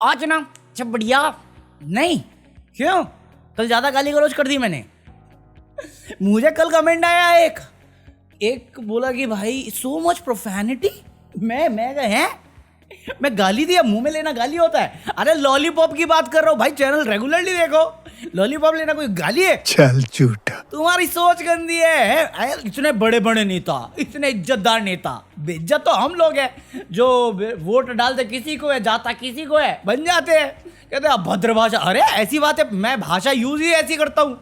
आज ना सब बढ़िया नहीं। क्यों? कल ज्यादा गाली गलौज कर दी मैंने। मुझे कल कमेंट आया एक बोला कि भाई सो मच प्रोफैनिटी। मैं हैं? मैं गाली दिया? मुंह में लेना गाली होता है? अरे लॉलीपॉप की बात कर रहा हूँ भाई, चैनल रेगुलरली देखो। लॉलीपॉप लेना कोई गाली है? चल झूठा। तुम्हारी सोच गंदी है। इतने बड़े बड़े नेता, इतने इज्जतदार नेता, बेइज्जत तो हम लोग हैं जो वोट डालते किसी को है, जाता किसी को है, बन जाते हैं। कहते हैं अभद्र भाषा। अरे ऐसी बात है, मैं भाषा यूज ही ऐसी करता हूँ।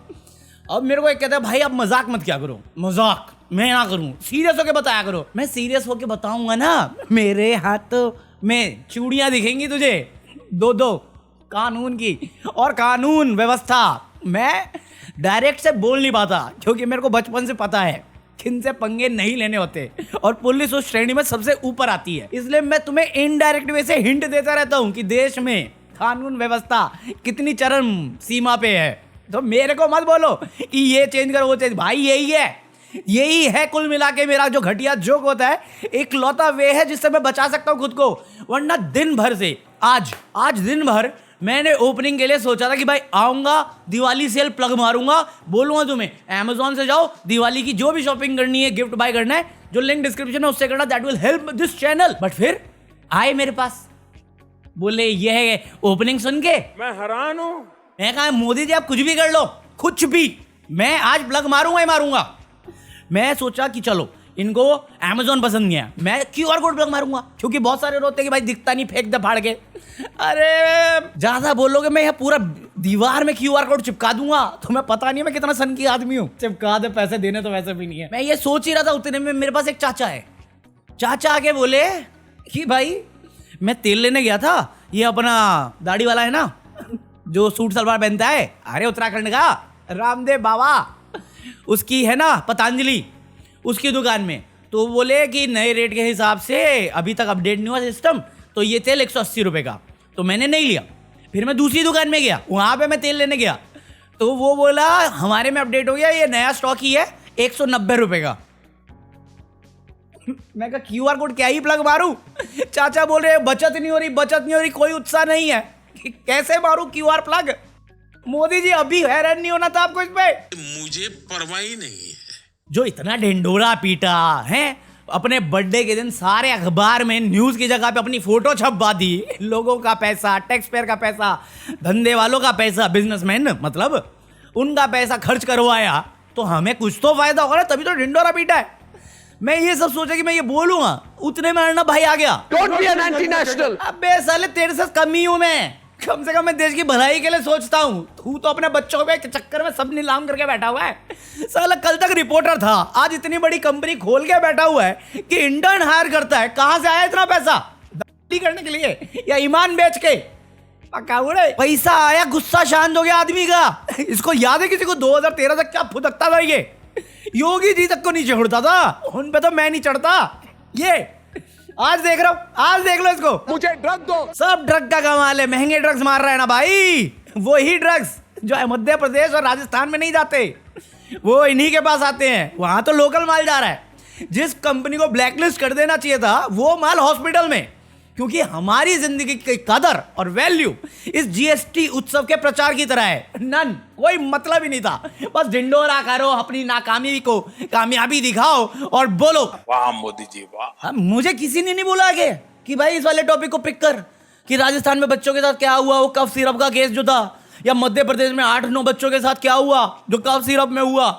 अब मेरे को एक कहता है भाई आप मजाक मत क्या करो। मजाक मैं ना करूँ, सीरियस होके बताया करो। मैं सीरियस होके बताऊंगा ना, मेरे हाथों में चूड़ियां दिखेंगी तुझे, दो कानून की और कानून व्यवस्था। मैं डायरेक्ट से बोल नहीं पाता क्योंकि मेरे को बचपन से पता है किन से पंगे नहीं लेने होते, और पुलिस उस श्रेणी में सबसे ऊपर आती है। इसलिए मैं तुम्हें इनडायरेक्ट वे से हिंट देता रहता हूँ कि देश में कानून व्यवस्था कितनी चरम सीमा पे है। तो मेरे को मत बोलो कि ये चेंज करो वो चेंज। भाई यही है कुल मिला के मेरा जो घटिया जोक होता है, एक लौता वे है जिससे मैं बचा सकता हूँ खुद को। वरना दिन भर से आज दिन भर मैंने ओपनिंग के लिए सोचा था कि भाई आऊंगा, दिवाली सेल प्लग मारूंगा, बोलूंगा तुम्हें अमेज़न से जाओ, दिवाली की जो भी शॉपिंग करनी है, गिफ्ट बाय करना है, जो लिंक डिस्क्रिप्शन है उससे करना, that will help this channel. But फिर आए मेरे पास, बोले ये है ओपनिंग सुन के मैं हैरान हूं। मैं कहा मोदी जी आप कुछ भी कर लो, कुछ भी, मैं आज प्लग मारूंगा ही मारूंगा। मैं सोचा कि चलो इनको अमेज़न पसंद नहीं है, मैं QR कोड प्लग मारूंगा, क्योंकि बहुत सारे रोते हैं कि भाई दिखता नहीं, फेंक दे फाड़ के। अरे ज्यादा बोलोगे मैं यहाँ पूरा दीवार में QR कोड चिपका दूंगा, तुम्हें पता नहीं है मैं कितना सन की आदमी हूँ। चिपका दे, पैसे देने तो वैसे भी नहीं है। मैं ये सोच ही रहा था, उतने में मेरे पास एक चाचा है। चाचा आके बोले कि भाई मैं तेल लेने गया था, ये अपना दाढ़ी वाला है ना जो सूट सलवार पहनता है, अरे उत्तराखंड का रामदेव बाबा, उसकी है ना पतंजलि, उसकी दुकान में। तो बोले कि नए रेट के हिसाब से अभी तक अपडेट नहीं हुआ सिस्टम, तो ये तेल 180 रुपये का। तो मैंने नहीं लिया। फिर मैं दूसरी दुकान में गया, वहाँ पे मैं तेल लेने गया, तो वो बोला हमारे में अपडेट हो गया, ये नया स्टॉक ही है, 190 रुपये का। मैं कहा QR कोड क्या ही प्लग मारूं? चाचा बोल रहे बचत नहीं हो रही, कोई उत्साह नहीं है, कैसे मारूं QR प्लग? मोदी जी अभी हैरान नहीं होना था आपको इस पे? मुझे परवाह ही नहीं है। जो इतना ढिंडोरा पीटा है, अपने बर्थडे के दिन सारे अखबार में न्यूज की जगह पे अपनी फोटो छपवा दी, लोगों का पैसा, टैक्स पेयर का पैसा, धंधे वालों का पैसा, बिजनेसमैन मतलब उनका पैसा खर्च करवाया, तो हमें कुछ तो फायदा होगा ना, तभी तो ढिंडोरा पीटा है। मैं ये सब सोचा कि मैं ये बोलूंगा, उतने में अर्णब भाई आ गया। Don't be an anti-national. अबे साले तेरे से कम ही हूं मैं, कम से कम मैं देश की भलाई के लिए सोचता हूं। तू तो अपने बच्चों के चक्कर में सब नीलाम करके बैठा हुआ है। साला कल तक रिपोर्टर था, आज इतनी बड़ी कंपनी खोल के बैठा हुआ है कि इंटर्न हायर करता है। कहां से आया इतना पैसा? दाढ़ी करने के लिए या ईमान बेच के? पैसा आया, गुस्सा शांत हो गया आदमी का। इसको याद है किसी को 2013 तक क्या फुदकता था ये? योगी जी तक को नहीं चढ़ता था, उन पे तो मैं नहीं चढ़ता। ये आज देख रहा हूं, आज देख लो इसको। मुझे ड्रग दो। सब ड्रग का कमाल है, महंगे ड्रग्स मार रहा है ना भाई, वही ड्रग्स जो है मध्य प्रदेश और राजस्थान में नहीं जाते, वो इन्हीं के पास आते हैं। वहां तो लोकल माल जा रहा है। जिस कंपनी को ब्लैकलिस्ट कर देना चाहिए था, वो माल हॉस्पिटल में, क्योंकि हमारी जिंदगी की कदर और वैल्यू इस GST उत्सव के प्रचार की तरह है। नन, कोई मतलब ही नहीं था, बस ढिंडोरा करो, अपनी नाकामी को कामयाबी दिखाओ और बोलो वाह मोदी जी वाह। मुझे किसी ने नहीं बोला आगे कि भाई इस वाले टॉपिक को पिक कर, कि राजस्थान में बच्चों के साथ क्या हुआ, वो कफ सिरप का केस जो था, या मध्य प्रदेश में 8-9 बच्चों के साथ क्या हुआ जो कफ सिरप में हुआ।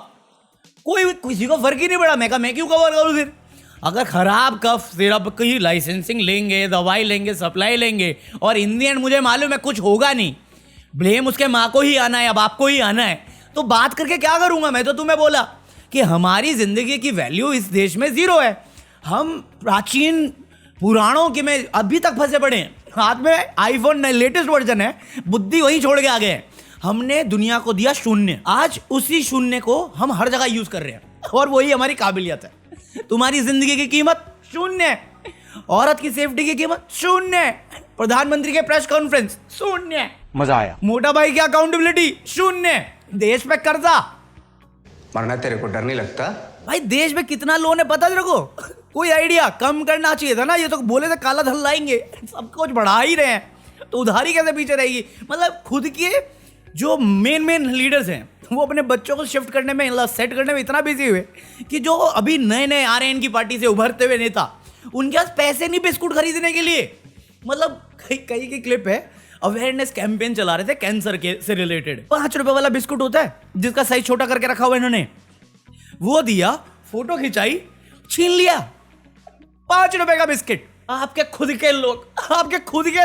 कोई किसी को फर्क ही नहीं पड़ा। मैं कहा मैं क्यों कवर करूं? फिर अगर खराब कफ सिरप की लाइसेंसिंग लेंगे, दवाई लेंगे, सप्लाई लेंगे, और इन दी एंड मुझे मालूम है कुछ होगा नहीं, ब्लेम उसके माँ को ही आना है, बाप को ही आना है, तो बात करके क्या करूंगा? मैं तो तुम्हें बोला कि हमारी जिंदगी की वैल्यू इस देश में 0 है। हम प्राचीन पुराणों के में अभी तक फंसे पड़े हैं। हाथ में आईफोन लेटेस्ट वर्जन है, बुद्धि वहीं छोड़ के आ गए हैं। हमने दुनिया को दिया शून्य, आज उसी शून्य को हम हर जगह यूज कर रहे हैं, और वही हमारी काबिलियत है। तुम्हारी जिंदगी की कीमत 0, औरत की सेफ्टी की कीमत 0, प्रधानमंत्री के प्रेस कॉन्फ्रेंस 0, मजा आया। मोटा भाई की अकाउंटेबिलिटी 0, देश पे कर्जा। मरना तेरे को डर नहीं लगता? भाई देश में कितना लोन है पता तेरे को? कोई आइडिया? कम करना चाहिए था ना, ये तो बोले थे काला धन लाएंगे, सब कुछ बढ़ा ही रहे हैं। तो उधारी कैसे पीछे रहेगी? मतलब खुद के जो मेन लीडर्स हैं वो अपने बच्चों को शिफ्ट करने में, सेट करने में इतना बिजी हुए कि जो अभी नए नए आ रहे हैं इनकी पार्टी से उभरते हुए नेता, उनके पास पैसे नहीं बिस्कुट खरीदने के लिए। मतलब कई की क्लिप है, अवेयरनेस कैंपेन चला रहे थे कैंसर के से रिलेटेड। 5 रुपए वाला बिस्कुट होता है जिसका साइज छोटा करके रखा हुआ इन्होंने, वो दिया, फोटो खिंचाई, छीन लिया। 5 रुपए का बिस्किट। आपके खुद के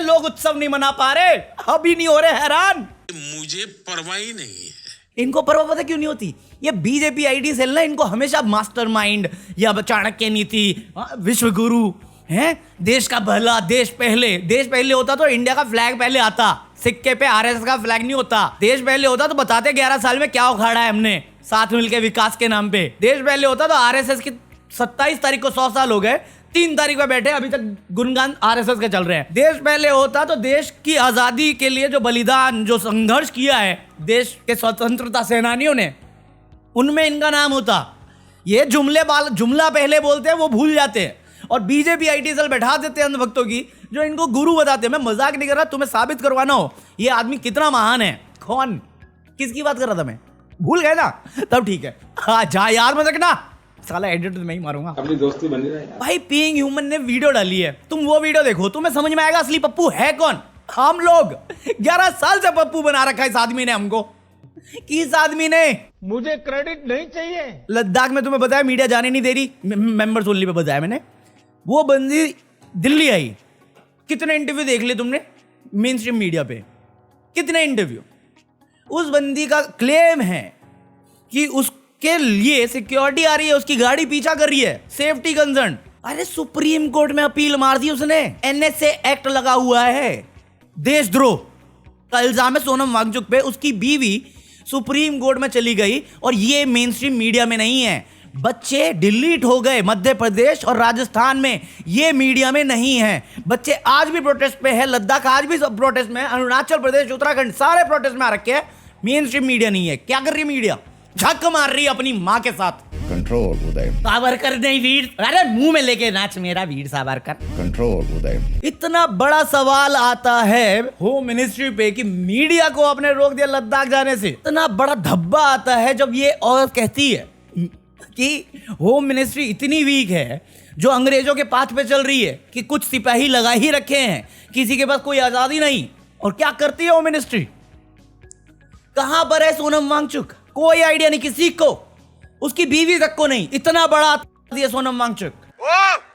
लोग उत्सव नहीं मना पा रहे, अभी नहीं हो रहे हैरान। मुझे परवाह ही नहीं है। इनको परवाह पता क्यों नहीं होती? ये बीजेपी आईडी सेल ना, इनको हमेशा मास्टरमाइंड या चाणक्य नीति, विश्व गुरु हैं, देश का भला, देश पहले होता तो इंडिया का फ्लैग पहले आता, सिक्के पे आरएसएस का फ्लैग नहीं होता। देश पहले होता तो बताते 11 साल में क्या उखाड़ा है हमने साथ मिलकर विकास के नाम पे। देश पहले होता तो आरएसएस की 27 तारीख को 100 साल हो गए, 3 तारीख पे बैठे अभी तक गुणगान आरएसएस के चल रहे हैं। देश पहले होता तो देश की आजादी के लिए जो बलिदान, जो संघर्ष किया है देश के स्वतंत्रता सेनानियों ने, उनमें इनका नाम होता। ये जुमला पहले बोलते हैं, वो भूल जाते हैं और बीजेपी आईटी सेल बैठा देते हैं अंधभक्तों की, जो इनको गुरु बताते हैं। मैं मजाक नहीं कर रहा, तुम्हें साबित करवाना हो ये आदमी कितना महान है। कौन, किसकी बात कर रहा था मैं? भूल गए ना? तब ठीक है, हाँ जा याद मत रखना, साला एडिट तो मैं ही मारूंगा। अपनी दोस्ती बनी रहे यार। भाई पीइंग ह्यूमन ने वीडियो डाली है, तुम वो वीडियो देखो, तुम्हें समझ में आएगा असली पप्पू है कौन। हम लोग 11 साल से पप्पू बना रखा है इस आदमी ने हमको। किस आदमी ने? मुझे क्रेडिट नहीं चाहिए। लद्दाख में तुम्हें बताया मीडिया जाने नहीं दे रही, मेंबर्स ओनली पे बताया मैंने। वो बंदी दिल्ली आई, कितने इंटरव्यू देख लिए तुमने मेन स्ट्रीम मीडिया पे? कितने इंटरव्यू? उस बंदी का क्लेम है कि उसके लिए सिक्योरिटी आ रही है, उसकी गाड़ी पीछा कर रही है, सेफ्टी कंसर्न। अरे सुप्रीम कोर्ट में अपील मार दी उसने, एनएसए एक्ट लगा हुआ है, देशद्रोह का इल्जाम है सोनम वांगचुक पे। उसकी बीवी सुप्रीम कोर्ट में चली गई और ये मेन स्ट्रीम मीडिया में नहीं है। बच्चे डिलीट हो गए मध्य प्रदेश और राजस्थान में, ये मीडिया में नहीं है। बच्चे आज भी प्रोटेस्ट पे है, लद्दाख आज भी प्रोटेस्ट में है, अरुणाचल प्रदेश, उत्तराखंड सारे प्रोटेस्ट में आ रखे हैं। मेन स्ट्रीम मीडिया नहीं है। क्या कर रही है मीडिया? झक मार रही है अपनी माँ के साथ। कंट्रोल उदय, सावरकर नहीं वीर, अरे मुंह में लेके नाच मेरा वीर सावरकर। कंट्रोल उदय। इतना बड़ा सवाल आता है होम मिनिस्ट्री पे कि मीडिया को आपने रोक दिया लद्दाख जाने से। इतना बड़ा धब्बा आता है जब ये और कहती है कि होम मिनिस्ट्री इतनी वीक है, जो अंग्रेजों के पाथ पे चल रही है कि कुछ सिपाही लगा ही रखे हैं, किसी के पास कोई आजादी नहीं। और क्या करती है होम मिनिस्ट्री? कहां पर है सोनम वांगचुक? कोई आइडिया नहीं किसी को, उसकी बीवी तक को नहीं। इतना बड़ा दिया सोनम वांगचुक।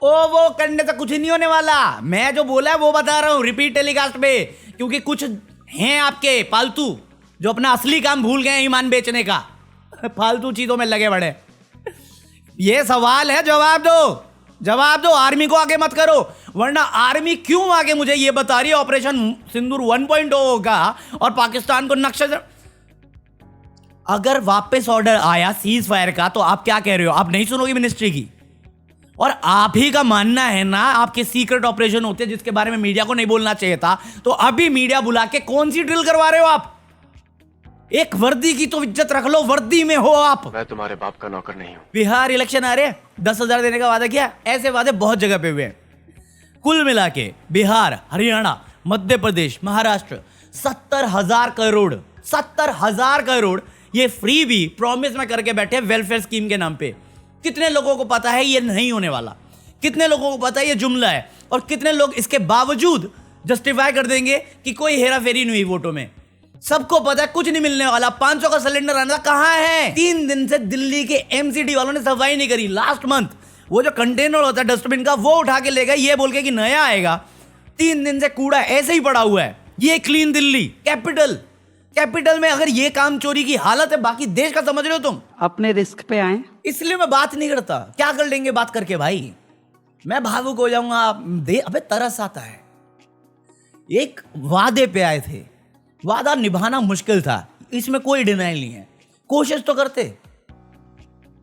वो करने से कुछ नहीं होने वाला। मैं जो बोला है वो बता रहा हूं रिपीट टेलीकास्ट पे, क्योंकि कुछ हैं आपके पालतू जो अपना असली काम भूल गए, ईमान बेचने का, फालतू चीजों में लगे बड़े। ये सवाल है, जवाब दो। आर्मी को आगे मत करो, वरना आर्मी क्यों आगे मुझे ये बता रही है ऑपरेशन सिंदूर 1.0 होगा और पाकिस्तान को नक्शा। अगर वापस ऑर्डर आया सीज फायर का तो आप क्या कह रहे हो? आप नहीं सुनोगे मिनिस्ट्री की? और आप ही का मानना है ना आपके सीक्रेट ऑपरेशन होते हैं जिसके बारे में मीडिया को नहीं बोलना चाहिए था, तो अभी मीडिया बुला के कौन सी ड्रिल करवा रहे हो आप? एक वर्दी की तो इज्जत रख लो, वर्दी में हो आप। मैं तुम्हारे बाप का नौकर नहीं हूं। बिहार इलेक्शन आ रहे हैं, 10,000 देने का वादा किया। ऐसे वादे बहुत जगह पे हुए हैं। कुल मिला के बिहार, हरियाणा, मध्य प्रदेश, महाराष्ट्र 70,000 करोड़ ये फ्री भी प्रॉमिस में करके बैठे वेलफेयर स्कीम के नाम पे। कितने लोगों को पता है ये नहीं होने वाला? कितने लोगों को पता है ये जुमला है? और कितने लोग इसके बावजूद जस्टिफाई कर देंगे कि कोई हेरा फेरी नहीं हुई वोटों में? सबको पता है कुछ नहीं मिलने वाला। 500 का सिलेंडर आना कहां है? 3 दिन से दिल्ली के एमसीडी वालों ने सफाई नहीं करी। लास्ट मंथ वो जो कंटेनर होता है डस्टबिन का, वो उठा के ले गए ये बोल के कि नया आएगा। 3 दिन से कूड़ा ऐसे ही पड़ा हुआ है। ये क्लीन दिल्ली कैपिटल में अगर ये काम चोरी की हालत है, बाकी देश का समझ रहे हो तुम? अपने रिस्क पे आए। इसलिए मैं बात नहीं करता। क्या कर लेंगे बात करके भाई? मैं भावुक हो जाऊंगा। अबे तरस आता है। एक वादे पे आए थे, वादा निभाना मुश्किल था, इसमें कोई डिनाइल नहीं है। कोशिश तो करते।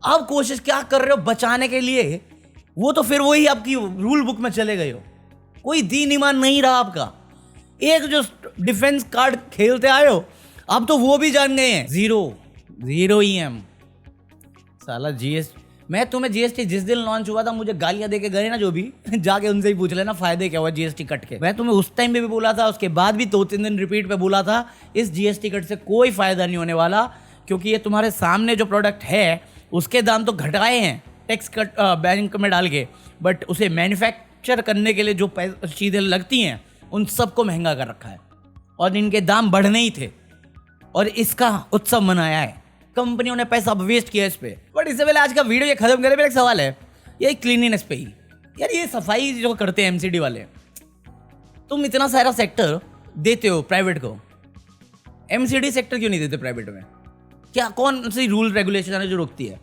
अब कोशिश क्या कर रहे हो बचाने के लिए? वो तो फिर वही आपकी रूल बुक में चले गए हो। कोई दीन ईमान नहीं रहा आपका। एक जो डिफेंस कार्ड खेलते आए हो, अब तो वो भी जान गए हैं। Zero EM। साला मैं तुम्हें जीएसटी जिस दिन लॉन्च हुआ था मुझे गालियां दे के गए ना जो भी जाके उनसे ही पूछ लेना फायदे क्या हुआ जीएसटी कट के। मैं तुम्हें उस टाइम पे भी बोला था, उसके बाद भी 2-3 दिन रिपीट पे बोला था इस जीएसटी कट से कोई फायदा नहीं होने वाला, क्योंकि ये तुम्हारे सामने जो प्रोडक्ट है उसके दाम तो घटाए हैं टैक्स कट बैंक में डाल के, बट उसे मैन्युफैक्चर करने के लिए जो चीज़ें लगती हैं उन सबको महंगा कर रखा है और इनके दाम बढ़ने ही थे और इसका उत्सव मनाया है। कंपनियों ने पैसा वेस्ट किया इस पे। बट इससे पहले आज का वीडियो ये खत्म करे, मेरा एक सवाल है ये क्लीनिनेस पे ही। यार ये सफाई जो करते हैं एमसीडी वाले, तुम इतना सारा सेक्टर देते हो प्राइवेट को, एमसीडी सेक्टर क्यों नहीं देते प्राइवेट में? क्या कौन सी रूल रेगुलेशन है जो रोकती है?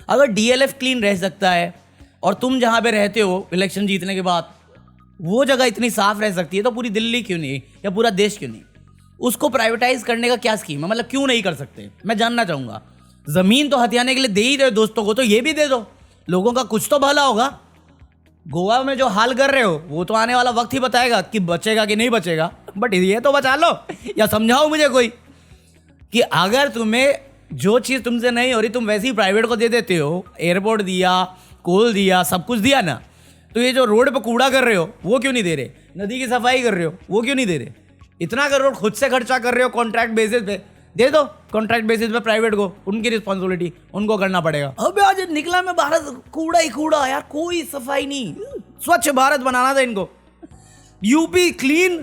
अगर डीएलएफ क्लीन रह सकता है और तुम जहाँ पे रहते हो इलेक्शन जीतने के बाद वो जगह इतनी साफ रह सकती है, तो पूरी दिल्ली क्यों नहीं या पूरा देश क्यों नहीं? उसको प्राइवेटाइज करने का क्या स्कीम है? मतलब क्यों नहीं कर सकते? मैं जानना चाहूँगा। ज़मीन तो हथियाने के लिए दे ही रहे हो दोस्तों को, तो ये भी दे दो, लोगों का कुछ तो भला होगा। गोवा में जो हाल कर रहे हो वो तो आने वाला वक्त ही बताएगा कि बचेगा कि नहीं बचेगा, बट ये तो बचा लो या समझाओ मुझे कोई कि अगर तुम्हें जो चीज़ तुमसे नहीं हो रही तुम वैसे ही प्राइवेट को दे देते हो, एयरपोर्ट दिया, कोल दिया, सब कुछ दिया ना, तो ये जो रोड पे कूड़ा कर रहे हो वो क्यों नहीं दे रहे? नदी की सफाई कर रहे हो वो क्यों नहीं दे रहे? इतना करोड़ खुद से खर्चा कर रहे हो कॉन्ट्रैक्ट बेसिस पे, दे दो कॉन्ट्रैक्ट बेसिस पे प्राइवेट को, उनकी रिस्पॉन्सिबिलिटी उनको करना पड़ेगा। अब आज निकला मैं भारत कूड़ा ही कूड़ा यार, कोई सफाई नहीं। स्वच्छ भारत बनाना था इनको। यूपी क्लीन,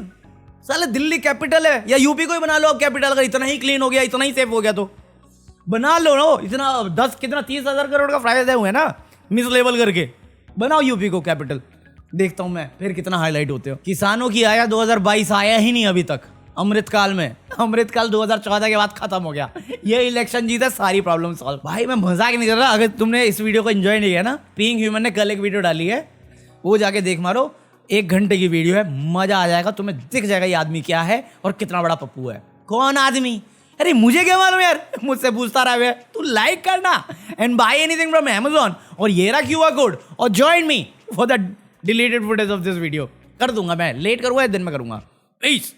साले दिल्ली कैपिटल है, या यूपी को ही बना लो अब कैपिटल। अगर इतना ही क्लीन हो गया, इतना ही सेफ हो गया तो बना लो ना। इतना 30,000 करोड़ का फायदा हुआ है ना मिस लेवल करके, बनाओ यूपी को कैपिटल। देखता हूं मैं फिर कितना हाईलाइट होते हो। किसानों की आया 2022 आया ही नहीं अभी तक अमृतकाल में। अमृतकाल 2014 के बाद खत्म हो गया। ये इलेक्शन जीता सारी प्रॉब्लम सॉल्व। भाई मैं मजाक नहीं कर रहा। अगर तुमने इस वीडियो को एंजॉय नहीं किया ना, पीइंग ह्यूमन ने कल एक वीडियो डाली है, वो जाके देख मारो। 1 घंटे की वीडियो है, मजा आ जाएगा, तुम्हें दिख जाएगा ये आदमी क्या है और कितना बड़ा पप्पू है। कौन आदमी? अरे मुझे क्या मालूम यार, मुझसे पूछता रहा है। तू लाइक करना and buy anything from Amazon और ये रहा QR कोड और join me for the deleted footage of this video. कर दूंगा मैं, लेट करूंगा या दिन में करूंगा। पीस।